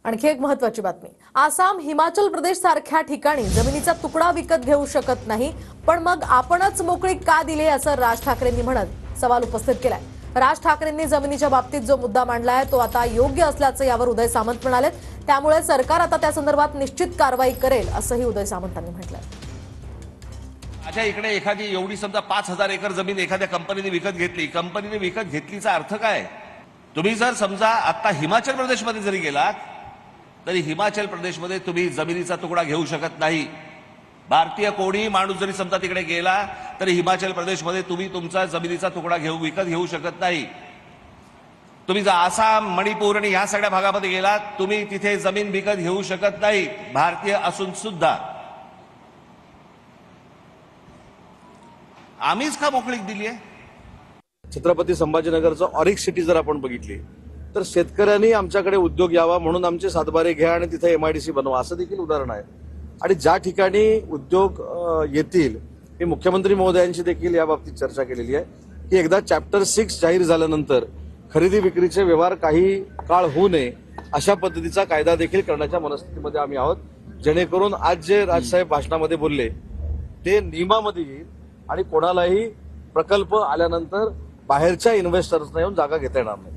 आणखी एक महत्त्वाची बातमी। आसाम, हिमाचल प्रदेश सारख्या ठिकाणी जमिनीचा तुकडा विकत घेऊ शकत नाही, पण मग आपणच मोकळीक का दिली असं राज ठाकरेंनी म्हणत सवाल उपस्थित केलाय। राज ठाकरेंनी जमिनीच्या बाबतीत जो मुद्दा मांडलाय तो आता योग्य असल्याचं यावर उदय सामंत म्हणाले। त्यामुळे सरकार आता त्या संदर्भात निश्चित कारवाई करेल असंही उदय सामंतांनी म्हटलंय। माझ्या इकडे एखादी एवढी समजा 5000 एकर जमीन एखाद्या कंपनीने विकत घेतली, कंपनीने विकत घेतलीचा अर्थ काय? तुम्ही जर समजा आता हिमाचल प्रदेशमध्ये जरी गेलात तरी हिमाचल प्रदेशमध्ये तुम्ही जमिनीचा तुकडा घेऊ शकत नाही। भारतीय कोणी माणूस जरी समजा तिकडे गेला तरी हिमाचल प्रदेशमध्ये तुम्ही तुमचा जमिनीचा तुकडा विकत घेऊ शकत नाही। तुम्ही जर आसाम, मणिपूर आणि या सगळ्या भागामध्ये गेलात तुम्ही तिथे जमीन विकत घेऊ शकत नाही, भारतीय असून सुद्धा। आम्हीच का मोकळीक दिली आहे? छत्रपती संभाजीनगरचं ऑरिक सिटी जर आपण बघितली तर शेतकऱ्यांनी आमच्याकडे उद्योग यावा म्हणून आमचे सातबारे घ्या आणि तिथे MIDC बनवा असं देखील उदाहरण आहे। आणि ज्या ठिकाणी उद्योग येतील, मी मुख्यमंत्री महोदयांशी देखील या बाबतीत चर्चा केलेली आहे की एकदा चॅप्टर 6 जाहीर झाल्यानंतर खरेदी विक्रीचे व्यवहार काही काळ होऊ नये अशा पद्धतीचा कायदा देखील करण्याच्या मनस्थितीमध्ये आम्ही आहोत, जेणेकरून आज जे राजसाहेब भाषणामध्ये बोलले ते नियमामध्ये येईल आणि कोणालाही प्रकल्प आल्यानंतर बाहेरच्या इन्व्हेस्टर्सना येऊन जागा घेता येणार नाही।